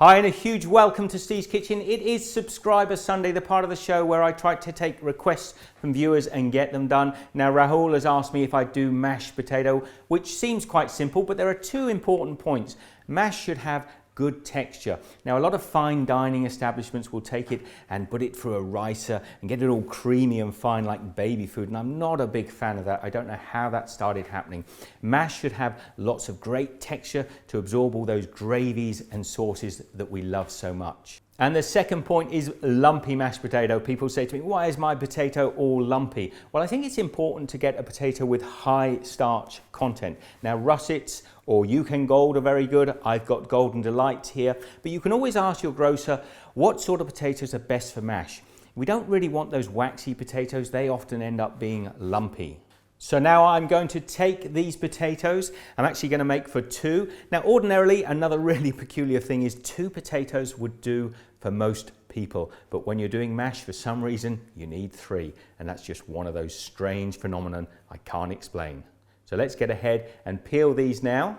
Hi, and a huge welcome to Steve's Kitchen. It is Subscriber Sunday, the part of the show where I try to take requests from viewers and get them done. Now, Rahul has asked me if I do mashed potato, which seems quite simple, but there are two important points. Mash should have good texture. Now, a lot of fine dining establishments will take it and put it through a ricer and get it all creamy and fine like baby food, and I'm not a big fan of that. I don't know how that started happening. Mash should have lots of great texture to absorb all those gravies and sauces that we love so much. And the second point is lumpy mashed potato. People say to me, why is my potato all lumpy? Well, I think it's important to get a potato with high starch content. Now, russets or Yukon Gold are very good. I've got Golden Delight here, but you can always ask your grocer what sort of potatoes are best for mash. We don't really want those waxy potatoes. They often end up being lumpy. So now I'm going to take these potatoes. I'm actually going to make for two. Now, ordinarily, another really peculiar thing is 2 potatoes would do for most people. But when you're doing mash, for some reason, you need 3. And that's just one of those strange phenomenon I can't explain. So let's get ahead and peel these now.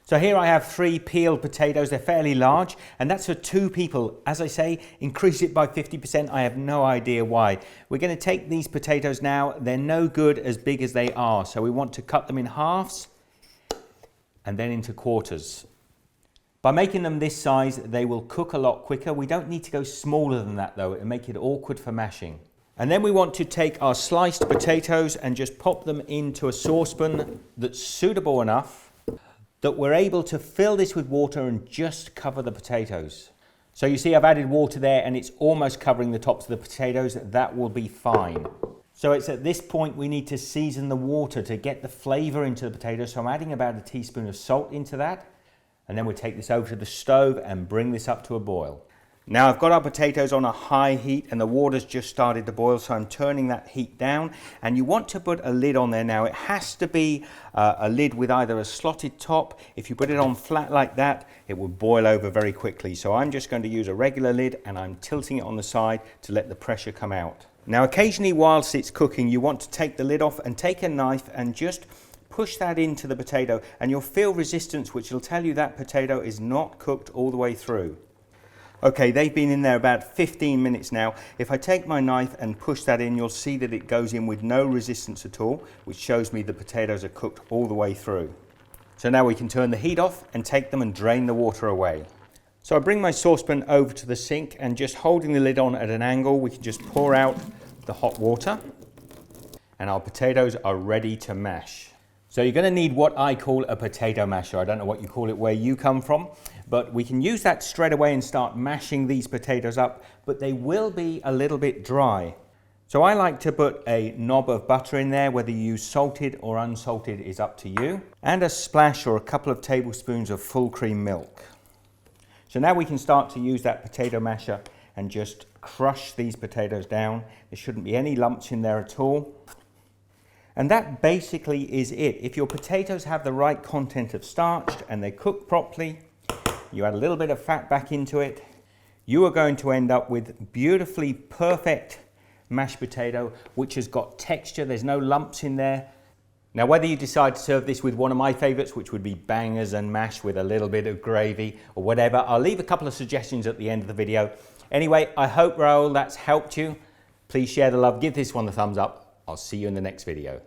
So here I have 3 peeled potatoes. They're fairly large, and that's for 2 people. As I say, increase it by 50%. I have no idea why. We're going to take these potatoes now. They're no good as big as they are, so we want to cut them in halves and then into quarters. By making them this size, they will cook a lot quicker. We don't need to go smaller than that, though. It'll make it awkward for mashing. And then we want to take our sliced potatoes and just pop them into a saucepan that's suitable enough that we're able to fill this with water and just cover the potatoes. So you see I've added water there and it's almost covering the tops of the potatoes. That will be fine. So it's at this point we need to season the water to get the flavor into the potatoes. So I'm adding about a teaspoon of salt into that. And then we take this over to the stove and bring this up to a boil. Now I've got our potatoes on a high heat and the water's just started to boil, so I'm turning that heat down, and you want to put a lid on there. Now it has to be a lid with either a slotted top. If you put it on flat like that, it will boil over very quickly. So I'm just going to use a regular lid and I'm tilting it on the side to let the pressure come out. Now occasionally whilst it's cooking, you want to take the lid off and take a knife and just push that into the potato, and you'll feel resistance, which will tell you that potato is not cooked all the way through. Okay, they've been in there about 15 minutes now. If I take my knife and push that in, you'll see that it goes in with no resistance at all, which shows me the potatoes are cooked all the way through. So now we can turn the heat off and take them and drain the water away. So I bring my saucepan over to the sink, and just holding the lid on at an angle, we can just pour out the hot water, and our potatoes are ready to mash. So you're going to need what I call a potato masher. I don't know what you call it where you come from, but we can use that straight away and start mashing these potatoes up, but they will be a little bit dry. So I like to put a knob of butter in there. Whether you use salted or unsalted is up to you, and a splash or a couple of tablespoons of full cream milk. So now we can start to use that potato masher and just crush these potatoes down. There shouldn't be any lumps in there at all. And that basically is it. If your potatoes have the right content of starch and they cook properly, you add a little bit of fat back into it, you are going to end up with beautifully perfect mashed potato, which has got texture. There's no lumps in there. Now, whether you decide to serve this with one of my favorites, which would be bangers and mash with a little bit of gravy or whatever, I'll leave a couple of suggestions at the end of the video. Anyway, I hope, Raoul, that's helped you. Please share the love, give this one the thumbs up. I'll see you in the next video.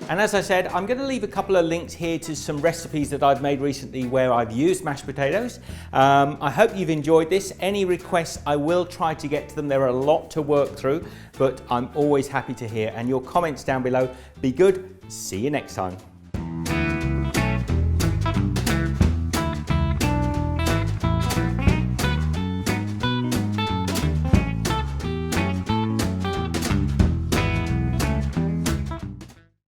And as I said, I'm going to leave a couple of links here to some recipes that I've made recently where I've used mashed potatoes. I hope you've enjoyed this. Any requests, I will try to get to them. There are a lot to work through, but I'm always happy to hear. And your comments down below. Be good. See you next time.